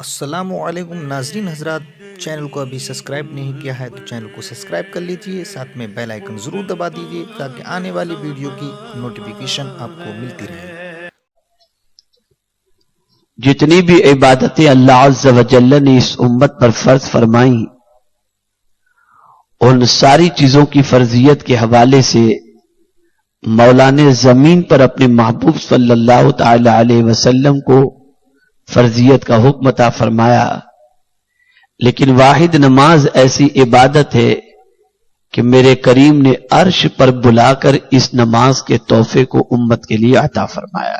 السلام علیکم ناظرین حضرات، چینل کو ابھی سبسکرائب نہیں کیا ہے تو چینل کو سبسکرائب کر لیجئے، ساتھ میں بیل آئیکن ضرور دبا دیجئے تاکہ آنے والی ویڈیو کی نوٹیفیکیشن آپ کو ملتی رہے۔ جتنی بھی عبادتیں اللہ عز و جل نے اس امت پر فرض فرمائیں، ان ساری چیزوں کی فرضیت کے حوالے سے مولا نے زمین پر اپنے محبوب صلی اللہ تعالی علیہ وسلم کو فرضیت کا حکم عطا فرمایا، لیکن واحد نماز ایسی عبادت ہے کہ میرے کریم نے عرش پر بلا کر اس نماز کے تحفے کو امت کے لیے عطا فرمایا۔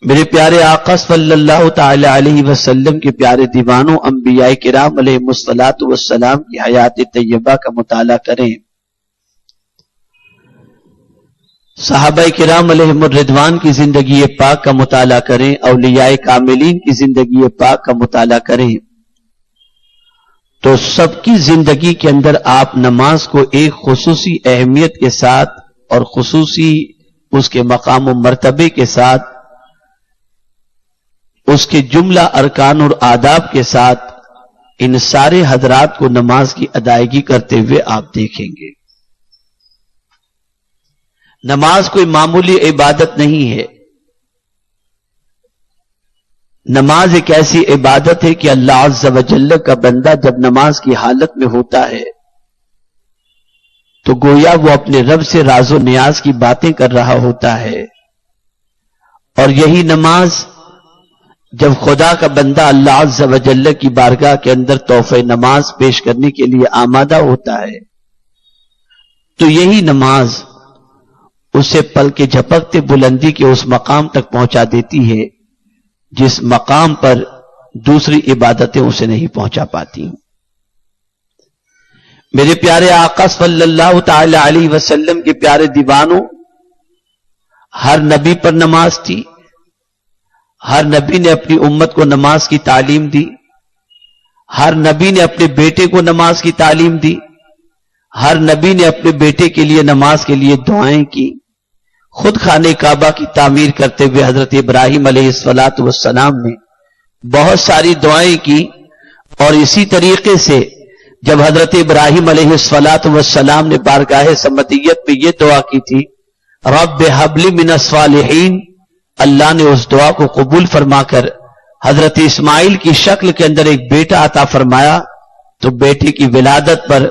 میرے پیارے آقا صلی اللہ تعالی علیہ وسلم کے پیارے دیوانوں، انبیاء کرام علیہ الصلوۃ والسلام کی حیات طیبہ کا مطالعہ کریں، صحابہ کرام علیہم الرضوان کی زندگی پاک کا مطالعہ کریں، اولیاء کاملین کی زندگی پاک کا مطالعہ کریں، تو سب کی زندگی کے اندر آپ نماز کو ایک خصوصی اہمیت کے ساتھ اور خصوصی اس کے مقام و مرتبے کے ساتھ، اس کے جملہ ارکان اور آداب کے ساتھ ان سارے حضرات کو نماز کی ادائیگی کرتے ہوئے آپ دیکھیں گے۔ نماز کوئی معمولی عبادت نہیں ہے، نماز ایک ایسی عبادت ہے کہ اللہ عز و جل کا بندہ جب نماز کی حالت میں ہوتا ہے تو گویا وہ اپنے رب سے راز و نیاز کی باتیں کر رہا ہوتا ہے، اور یہی نماز جب خدا کا بندہ اللہ عز و جل کی بارگاہ کے اندر تحفہ نماز پیش کرنے کے لیے آمادہ ہوتا ہے تو یہی نماز اسے پل کے جھپکتے بلندی کے اس مقام تک پہنچا دیتی ہے جس مقام پر دوسری عبادتیں اسے نہیں پہنچا پاتی۔ میرے پیارے آقا صلی اللہ تعالی علیہ وسلم کے پیارے دیوانوں، ہر نبی پر نماز تھی، ہر نبی نے اپنی امت کو نماز کی تعلیم دی، ہر نبی نے اپنے بیٹے کو نماز کی تعلیم دی، ہر نبی نے اپنے بیٹے کے لیے نماز کے لیے دعائیں کی۔ خود خانہ کعبہ کی تعمیر کرتے ہوئے حضرت ابراہیم علیہ السلام نے بہت ساری دعائیں کی، اور اسی طریقے سے جب حضرت ابراہیم علیہ السلام نے بارگاہ سمدیت میں یہ دعا کی تھی، رب ہب لی من الصالحین، اللہ نے اس دعا کو قبول فرما کر حضرت اسماعیل کی شکل کے اندر ایک بیٹا عطا فرمایا، تو بیٹے کی ولادت پر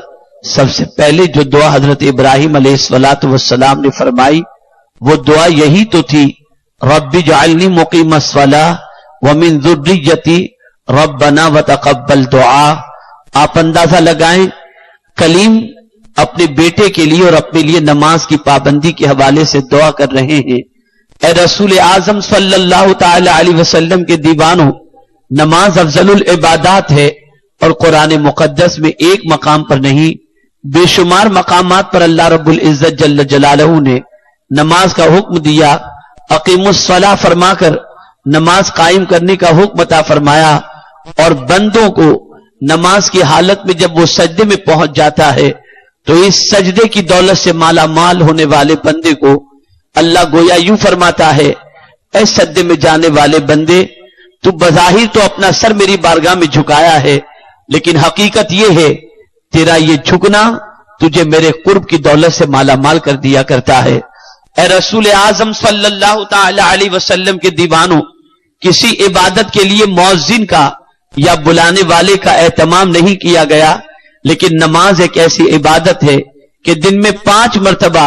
سب سے پہلے جو دعا حضرت ابراہیم علیہ السلام نے فرمائی وہ دعا یہی تو تھی، رب اجعلنی مقیم الصلاۃ ومن ذریتی ربنا وتقبل دعا۔ آپ اندازہ لگائیں، کلیم اپنے بیٹے کے لیے اور اپنے لیے نماز کی پابندی کے حوالے سے دعا کر رہے ہیں۔ اے رسول اعظم صلی اللہ تعالی علیہ وسلم کے دیوانوں، نماز افضل العبادات ہے، اور قرآن مقدس میں ایک مقام پر نہیں بے شمار مقامات پر اللہ رب العزت جل جلالہ نے نماز کا حکم دیا، اقیم الصلاۃ فرما کر نماز قائم کرنے کا حکم عطا فرمایا، اور بندوں کو نماز کی حالت میں جب وہ سجدے میں پہنچ جاتا ہے تو اس سجدے کی دولت سے مالا مال ہونے والے بندے کو اللہ گویا یوں فرماتا ہے، اے سجدے میں جانے والے بندے، تو بظاہر تو اپنا سر میری بارگاہ میں جھکایا ہے، لیکن حقیقت یہ ہے تیرا یہ جھکنا تجھے میرے قرب کی دولت سے مالا مال کر دیا کرتا ہے۔ اے رسول اعظم صلی اللہ تعالی علیہ وسلم کے دیوانوں، کسی عبادت کے لیے مؤذن کا یا بلانے والے کا اہتمام نہیں کیا گیا، لیکن نماز ایک ایسی عبادت ہے کہ دن میں 5 مرتبہ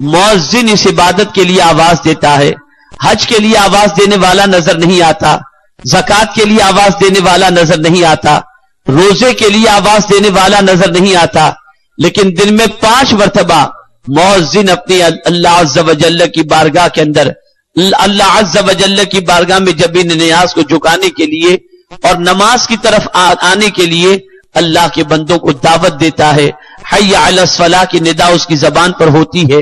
مؤذن اس عبادت کے لیے آواز دیتا ہے۔ حج کے لیے آواز دینے والا نظر نہیں آتا، زکوٰۃ کے لیے آواز دینے والا نظر نہیں آتا، روزے کے لیے آواز دینے والا نظر نہیں آتا، لیکن دن میں 5 مرتبہ مؤذن اپنی اللہ عز و جل کی بارگاہ کے اندر، اللہ عز و جل کی بارگاہ میں جبین نیاز کو جھکانے کے لیے اور نماز کی طرف آنے کے لیے اللہ کے بندوں کو دعوت دیتا ہے۔ حی علی الصلاۃ کی ندا اس کی زبان پر ہوتی ہے۔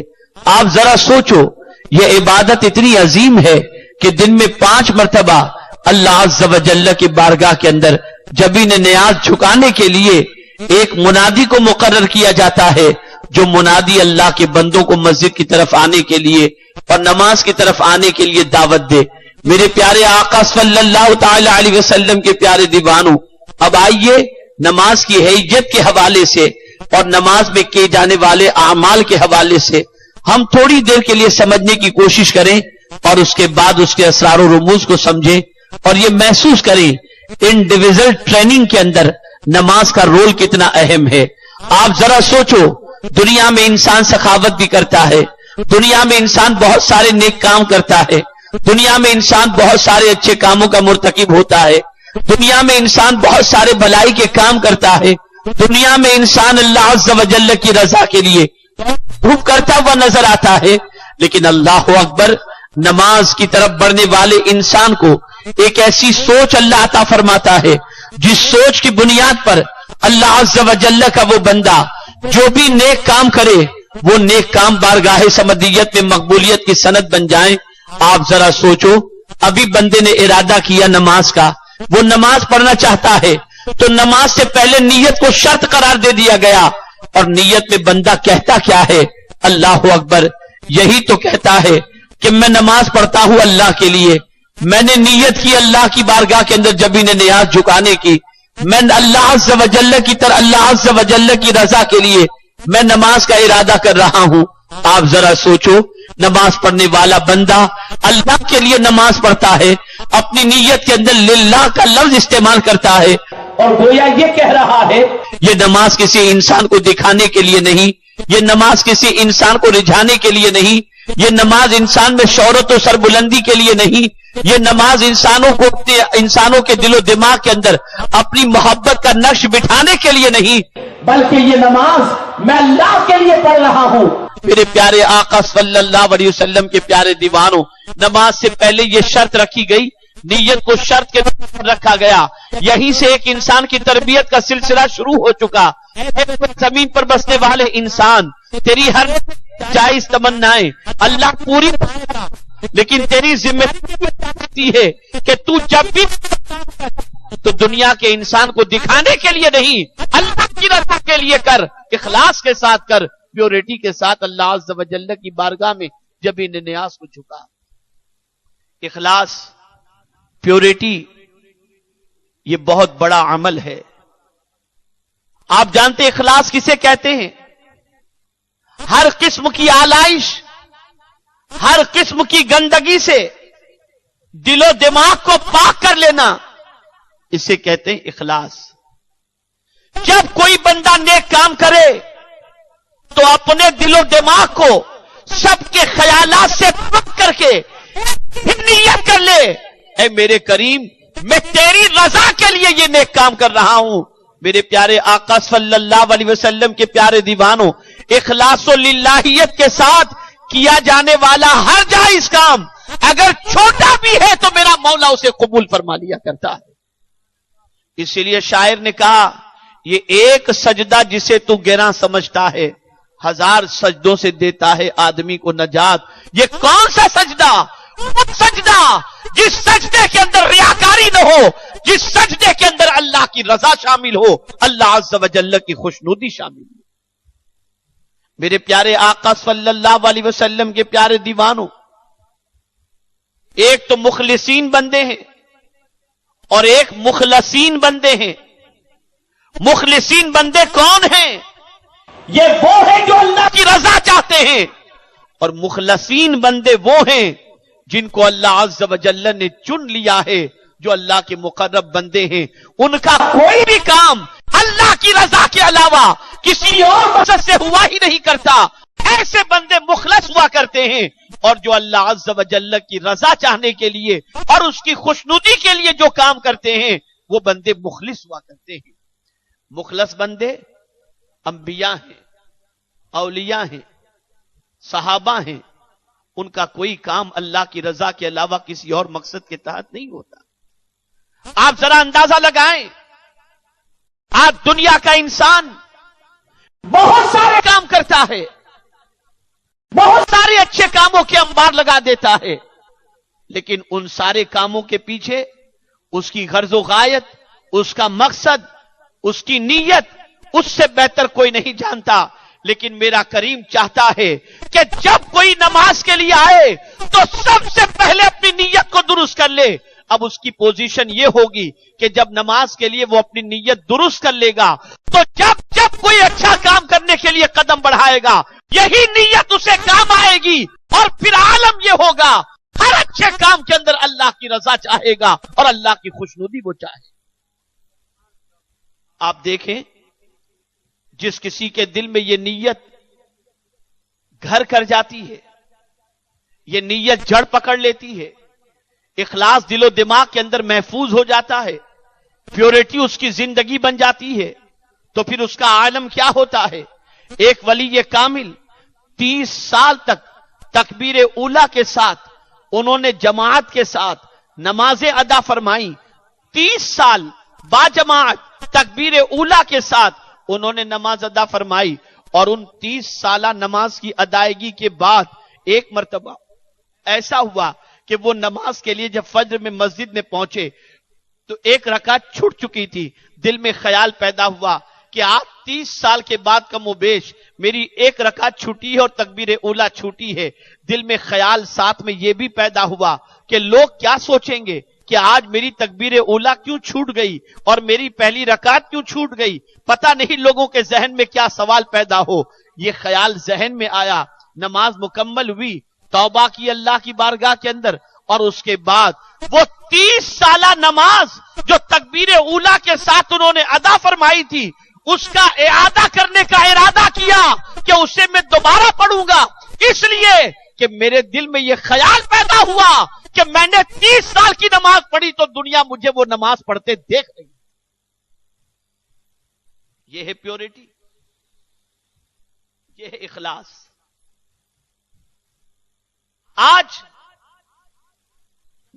آپ ذرا سوچو، یہ عبادت اتنی عظیم ہے کہ دن میں 5 مرتبہ اللہ عز و جل کی بارگاہ کے اندر جبین نیاز جھکانے کے لیے ایک منادی کو مقرر کیا جاتا ہے، جو منادی اللہ کے بندوں کو مسجد کی طرف آنے کے لیے اور نماز کی طرف آنے کے لیے دعوت دے۔ میرے پیارے آقا صلی اللہ تعالی علیہ وسلم کے پیارے دیوانوں، اب آئیے نماز کی حیثیت کے حوالے سے اور نماز میں کیے جانے والے اعمال کے حوالے سے ہم تھوڑی دیر کے لیے سمجھنے کی کوشش کریں اور اس کے بعد اس کے اسرار و رموز کو سمجھیں اور یہ محسوس کریں انڈیویژل ٹریننگ کے اندر نماز کا رول کتنا اہم ہے۔ آپ ذرا سوچو، دنیا میں انسان سخاوت بھی کرتا ہے، دنیا میں انسان بہت سارے نیک کام کرتا ہے، دنیا میں انسان بہت سارے اچھے کاموں کا مرتکب ہوتا ہے، دنیا میں انسان بہت سارے بھلائی کے کام کرتا ہے، دنیا میں انسان اللہ عز و جل کی رضا کے لیے خوب کرتا ہوا نظر آتا ہے، لیکن اللہ اکبر، نماز کی طرف بڑھنے والے انسان کو ایک ایسی سوچ اللہ عطا فرماتا ہے جس سوچ کی بنیاد پر اللہ عز و جل کا وہ بندہ جو بھی نیک کام کرے وہ نیک کام بارگاہ سمدیت میں مقبولیت کی سند بن جائیں۔ آپ ذرا سوچو، ابھی بندے نے ارادہ کیا نماز کا، وہ نماز پڑھنا چاہتا ہے تو نماز سے پہلے نیت کو شرط قرار دے دیا گیا، اور نیت میں بندہ کہتا کیا ہے؟ اللہ اکبر، یہی تو کہتا ہے کہ میں نماز پڑھتا ہوں اللہ کے لیے، میں نے نیت کی اللہ کی بارگاہ کے اندر جبین نیاز جھکانے کی، میں اللہ عز و جل کی طرح اللہ عز و جل کی رضا کے لیے میں نماز کا ارادہ کر رہا ہوں۔ آپ ذرا سوچو، نماز پڑھنے والا بندہ اللہ کے لیے نماز پڑھتا ہے، اپنی نیت کے اندر للہ کا لفظ استعمال کرتا ہے اور گویا یہ کہہ رہا ہے یہ نماز کسی انسان کو دکھانے کے لیے نہیں، یہ نماز کسی انسان کو رجھانے کے لیے نہیں، یہ نماز انسان میں شہرت و سربلندی کے لیے نہیں، یہ نماز انسانوں کے دل و دماغ کے اندر اپنی محبت کا نقش بٹھانے کے لیے نہیں، بلکہ یہ نماز میں اللہ کے لیے پڑھ رہا ہوں۔ میرے پیارے آقا صلی اللہ علیہ وسلم کے پیارے دیوانوں، نماز سے پہلے یہ شرط رکھی گئی، نیت کو شرط کے طور پر رکھا گیا، یہیں سے ایک انسان کی تربیت کا سلسلہ شروع ہو چکا۔ زمین پر بسنے والے انسان، تیری ہر جائز تمنائیں اللہ پوری کرے گا، لیکن تیری ذمہ داری ہے کہ تو جب بھی تو دنیا کے انسان کو دکھانے کے لیے نہیں، اللہ کی رضا کے لیے کر، اخلاص کے ساتھ کر، پیورٹی کے ساتھ اللہ عز و جل کی بارگاہ میں جبین نیاز کو جھکا۔ اخلاص، پیورٹی، یہ بہت بڑا عمل ہے۔ آپ جانتے اخلاص کسے کہتے ہیں؟ ہر قسم کی آلائش، ہر قسم کی گندگی سے دل و دماغ کو پاک کر لینا، اسے کہتے ہیں اخلاص۔ جب کوئی بندہ نیک کام کرے تو اپنے دل و دماغ کو سب کے خیالات سے پاک کر کے نیت کر لے، اے میرے کریم، میں تیری رضا کے لیے یہ نیک کام کر رہا ہوں۔ میرے پیارے آقا صلی اللہ علیہ وسلم کے پیارے دیوانوں، اخلاص و للہیت کے ساتھ کیا جانے والا ہر جائز کام اگر چھوٹا بھی ہے تو میرا مولا اسے قبول فرما لیا کرتا ہے۔ اسی لیے شاعر نے کہا، یہ ایک سجدہ جسے تو گراں سمجھتا ہے، ہزار سجدوں سے دیتا ہے آدمی کو نجات۔ یہ کون سا سجدہ؟ وہ سجدہ جس سجدے کے اندر ریاکاری نہ ہو، جس سجدے کے اندر اللہ کی رضا شامل ہو، اللہ عز و جل کی خوشنودی شامل ہو۔ میرے پیارے آقا صلی اللہ علیہ وسلم کے پیارے دیوانوں، ایک تو مخلصین بندے ہیں اور ایک مخلصین بندے ہیں۔ مخلصین بندے کون ہیں؟ یہ وہ ہیں جو اللہ کی رضا چاہتے ہیں، اور مخلصین بندے وہ ہیں جن کو اللہ عز و جل نے چن لیا ہے، جو اللہ کے مقرب بندے ہیں۔ ان کا کوئی بھی کام اللہ کی رضا کے علاوہ کسی اور مقصد سے ہوا ہی نہیں کرتا۔ ایسے بندے مخلص ہوا کرتے ہیں، اور جو اللہ عز و جل کی رضا چاہنے کے لیے اور اس کی خوشنودی کے لیے جو کام کرتے ہیں وہ بندے مخلص ہوا کرتے ہیں۔ مخلص بندے انبیاء ہیں، اولیاء ہیں، صحابہ ہیں، ان کا کوئی کام اللہ کی رضا کے علاوہ کسی اور مقصد کے تحت نہیں ہوتا۔ آپ ذرا اندازہ لگائیں، آج دنیا کا انسان بہت سارے کام کرتا ہے، بہت سارے اچھے کاموں کے انبار لگا دیتا ہے، لیکن ان سارے کاموں کے پیچھے اس کی غرض و غایت، اس کا مقصد، اس کی نیت، اس سے بہتر کوئی نہیں جانتا لیکن میرا کریم چاہتا ہے کہ جب کوئی نماز کے لیے آئے تو سب سے پہلے اپنی نیت کو درست کر لے. اب اس کی پوزیشن یہ ہوگی کہ جب نماز کے لیے وہ اپنی نیت درست کر لے گا تو جب کوئی اچھا کام کرنے کے لیے قدم بڑھائے گا یہی نیت اسے کام آئے گی، اور پھر عالم یہ ہوگا ہر اچھے کام کے اندر اللہ کی رضا چاہے گا اور اللہ کی خوشنودی وہ چاہے. آپ دیکھیں جس کسی کے دل میں یہ نیت گھر کر جاتی ہے، یہ نیت جڑ پکڑ لیتی ہے، اخلاص دل و دماغ کے اندر محفوظ ہو جاتا ہے، پیورٹی اس کی زندگی بن جاتی ہے، تو پھر اس کا عالم کیا ہوتا ہے. ایک ولی کامل 30 سال تک تکبیر اولا کے ساتھ انہوں نے جماعت کے ساتھ نمازیں ادا فرمائی. 30 سال با جماعت تکبیر اولا کے ساتھ انہوں نے نماز ادا فرمائی، اور ان 30 سالہ نماز کی ادائیگی کے بعد ایک مرتبہ ایسا ہوا کہ وہ نماز کے لیے جب فجر میں مسجد میں پہنچے تو ایک رکعت چھوٹ چکی تھی. دل میں خیال پیدا ہوا کہ آپ 30 سال کے بعد کم و بیش میری ایک رکعت چھوٹی ہے اور تکبیر اولا چھوٹی ہے. دل میں خیال ساتھ میں یہ بھی پیدا ہوا کہ لوگ کیا سوچیں گے کہ آج میری تکبیر اولا کیوں چھوٹ گئی اور میری پہلی رکعت کیوں چھوٹ گئی، پتہ نہیں لوگوں کے ذہن میں کیا سوال پیدا ہو. یہ خیال ذہن میں آیا، نماز مکمل ہوئی، توبہ کی اللہ کی بارگاہ کے اندر، اور اس کے بعد وہ 30 سالہ نماز جو تکبیر اولا کے ساتھ انہوں نے ادا فرمائی تھی اس کا اعادہ کرنے کا ارادہ کیا کہ اسے میں دوبارہ پڑھوں گا، اس لیے کہ میرے دل میں یہ خیال پیدا ہوا کہ میں نے 30 سال کی نماز پڑھی تو دنیا مجھے وہ نماز پڑھتے دیکھ رہی. یہ ہے پیورٹی، یہ ہے اخلاص. آج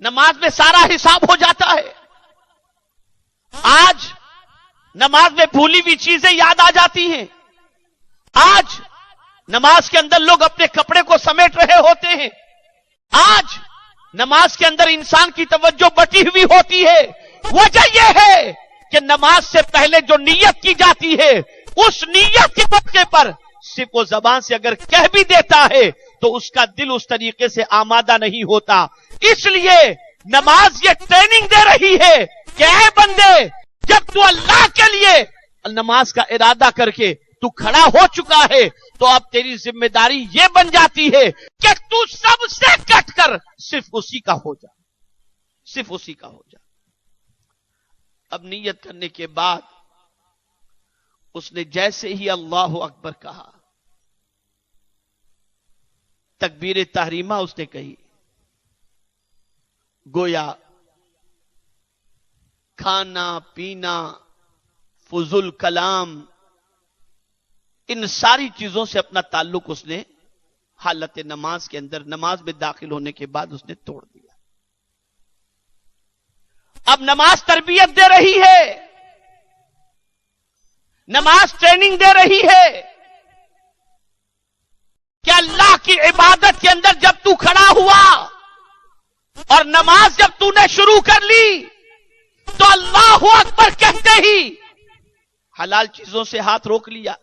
نماز میں سارا حساب ہو جاتا ہے، آج نماز میں بھولی ہوئی چیزیں یاد آ جاتی ہیں، آج نماز کے اندر لوگ اپنے کپڑے کو سمیٹ رہے ہوتے ہیں، آج نماز کے اندر انسان کی توجہ بٹی ہوئی ہوتی ہے. وجہ یہ ہے کہ نماز سے پہلے جو نیت کی جاتی ہے اس نیت کے موقع پر صرف وہ زبان سے اگر کہہ بھی دیتا ہے تو اس کا دل اس طریقے سے آمادہ نہیں ہوتا. اس لیے نماز یہ ٹریننگ دے رہی ہے کہ اے بندے، جب تو اللہ کے لیے نماز کا ارادہ کر کے تو کھڑا ہو چکا ہے تو اب تیری ذمہ داری یہ بن جاتی ہے کہ تو سب سے کٹ کر صرف اسی کا ہو جا، صرف اسی کا ہو جا. اب نیت کرنے کے بعد اس نے جیسے ہی اللہ اکبر کہا، تکبیر تحریمہ اس نے کہی، گویا کھانا پینا فضول کلام ان ساری چیزوں سے اپنا تعلق اس نے حالت نماز کے اندر، نماز میں داخل ہونے کے بعد اس نے توڑ دیا. اب نماز تربیت دے رہی ہے، نماز ٹریننگ دے رہی ہے کہ اللہ کی عبادت کے اندر جب تو کھڑا ہوا اور نماز جب تو نے شروع کر لی تو اللہ اکبر کہتے ہی حلال چیزوں سے ہاتھ روک لیا،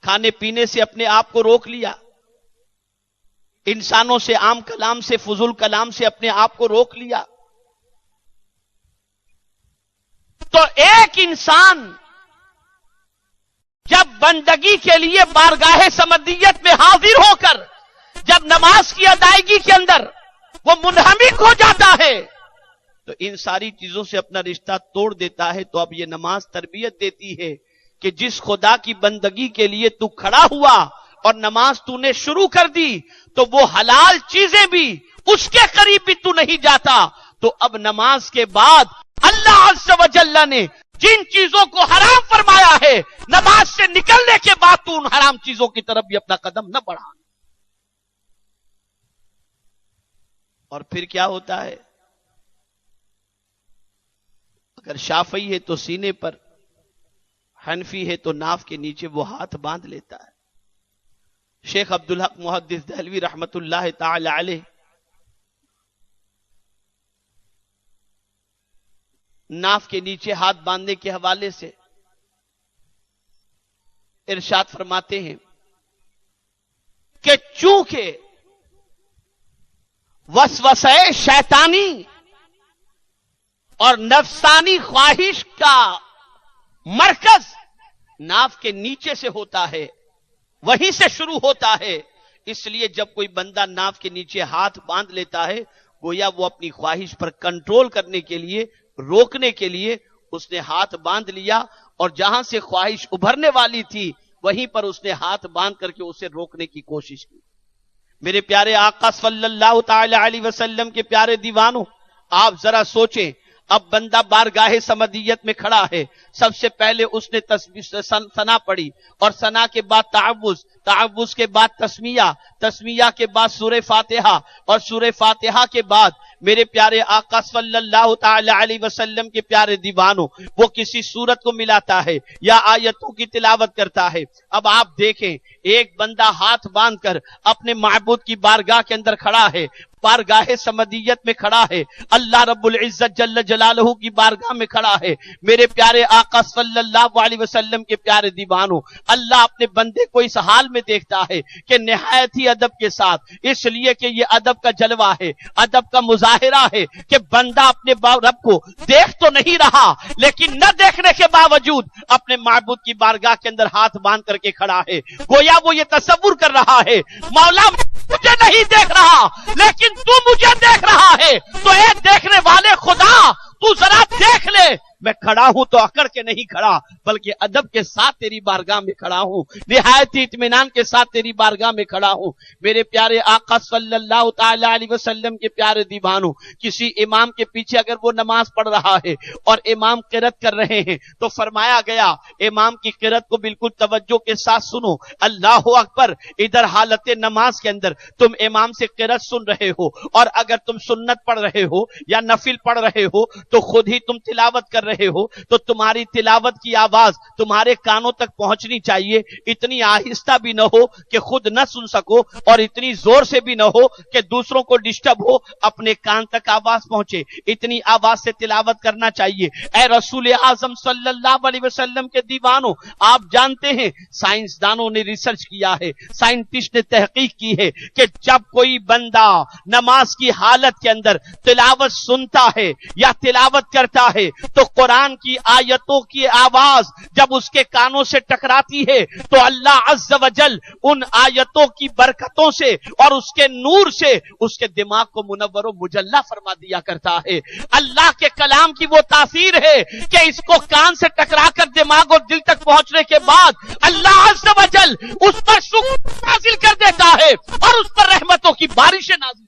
کھانے پینے سے اپنے آپ کو روک لیا، انسانوں سے عام کلام سے فضول کلام سے اپنے آپ کو روک لیا. تو ایک انسان جب بندگی کے لیے بارگاہ سمدیت میں حاضر ہو کر جب نماز کی ادائیگی کے اندر وہ منہمک ہو جاتا ہے تو ان ساری چیزوں سے اپنا رشتہ توڑ دیتا ہے. تو اب یہ نماز تربیت دیتی ہے کہ جس خدا کی بندگی کے لیے تو کھڑا ہوا اور نماز تو نے شروع کر دی تو وہ حلال چیزیں بھی اس کے قریب بھی تو نہیں جاتا. تو اب نماز کے بعد اللہ عز و جل نے جن چیزوں کو حرام فرمایا ہے نماز سے نکلنے کے بعد تو ان حرام چیزوں کی طرف بھی اپنا قدم نہ بڑھا. اور پھر کیا ہوتا ہے، اگر شافعی ہے تو سینے پر، حنفی ہے تو ناف کے نیچے وہ ہاتھ باندھ لیتا ہے. شیخ عبدالحق محدث دہلوی رحمت اللہ تعالی علیہ ناف کے نیچے ہاتھ باندھنے کے حوالے سے ارشاد فرماتے ہیں کہ چونکہ وسوسے شیطانی اور نفسانی خواہش کا مرکز ناف کے نیچے سے ہوتا ہے، وہیں سے شروع ہوتا ہے، اس لیے جب کوئی بندہ ناف کے نیچے ہاتھ باندھ لیتا ہے گویا وہ اپنی خواہش پر کنٹرول کرنے کے لیے، روکنے کے لیے اس نے ہاتھ باندھ لیا، اور جہاں سے خواہش ابھرنے والی تھی وہیں پر اس نے ہاتھ باندھ کر کے اسے روکنے کی کوشش کی۔ میرے پیارے آقا صلی اللہ تعالی علیہ وسلم کے پیارے دیوانوں، آپ ذرا سوچیں، اب بندہ بارگاہ سمدیت میں کھڑا ہے، سب سے پہلے اس نے ثنا پڑھی، اور ثنا کے بعد تعوذ کے بعد تسمیہ کے بعد سورہ فاتحہ، اور سورہ فاتحہ کے بعد میرے پیارے آقا صلی اللہ تعالی علیہ وسلم کے پیارے دیوانوں وہ کسی سورت کو ملاتا ہے یا آیتوں کی تلاوت کرتا ہے۔ اب آپ دیکھیں، ایک بندہ ہاتھ باندھ کر اپنے معبود کی بارگاہ کے اندر کھڑا ہے، بارگاہ سمدیت میں کھڑا ہے، اللہ رب العزت جل جلالہ کی بارگاہ میں کھڑا ہے۔ میرے پیارے آقا صلی اللہ علیہ وسلم کے پیارے دیوانوں، اللہ اپنے بندے کو اس حال میں دیکھتا ہے کہ نہایت ہی ادب کے ساتھ، اس لیے کہ یہ ادب کا جلوہ ہے، ادب کا مظاہرہ ہے کہ بندہ اپنے رب کو دیکھ تو نہیں رہا لیکن نہ دیکھنے کے باوجود اپنے معبود کی بارگاہ کے اندر ہاتھ باندھ کر کے کھڑا ہے، گویا وہ یہ تصور کر رہا ہے مولا مجھے نہیں دیکھ رہا لیکن تو مجھے دیکھ رہا ہے، تو اے دیکھنے والے خدا تو ذرا دیکھ لے، میں کھڑا ہوں تو اکڑ کے نہیں کھڑا بلکہ ادب کے ساتھ تیری بارگاہ میں کھڑا ہوں، نہایت اطمینان کے ساتھ تیری بارگاہ میں کھڑا ہوں۔ میرے پیارے آقا صلی اللہ تعالی علیہ وسلم کے پیارے دیوانوں، کسی امام کے پیچھے اگر وہ نماز پڑھ رہا ہے اور امام قرات کر رہے ہیں تو فرمایا گیا امام کی قرات کو بالکل توجہ کے ساتھ سنو، اللہ اکبر۔ ادھر حالت نماز کے اندر تم امام سے قرات سن رہے ہو، اور اگر تم سنت پڑھ رہے ہو یا نفل پڑھ رہے ہو تو خود ہی تم تلاوت کر رہے ہو، تو تمہاری تلاوت کی آواز تمہارے کانوں تک پہنچنی چاہیے، اتنی آہستہ بھی نہ ہو کہ خود نہ سن سکو اور اتنی زور سے بھی نہ ہو کہ دوسروں کو ڈسٹرب ہو، اپنے کان تک آواز پہنچے، اتنی آواز سے تلاوت کرنا چاہیے۔ اے رسول اعظم صلی اللہ علیہ وسلم کے دیوانوں، آپ جانتے ہیں سائنسدانوں نے ریسرچ کیا ہے، سائنٹسٹ نے تحقیق کی ہے کہ جب کوئی بندہ نماز کی حالت کے اندر تلاوت سنتا ہے یا تلاوت کرتا ہے تو قرآن کی آیتوں کی آواز جب اس کے کانوں سے ٹکراتی ہے تو اللہ عز و جل ان آیتوں کی برکتوں سے اور اس کے نور سے اس کے دماغ کو منور و مجلہ فرما دیا کرتا ہے۔ اللہ کے کلام کی وہ تاثیر ہے کہ اس کو کان سے ٹکرا کر دماغ اور دل تک پہنچنے کے بعد اللہ عز و جل اس پر شکر نازل کر دیتا ہے اور اس پر رحمتوں کی بارشیں نازل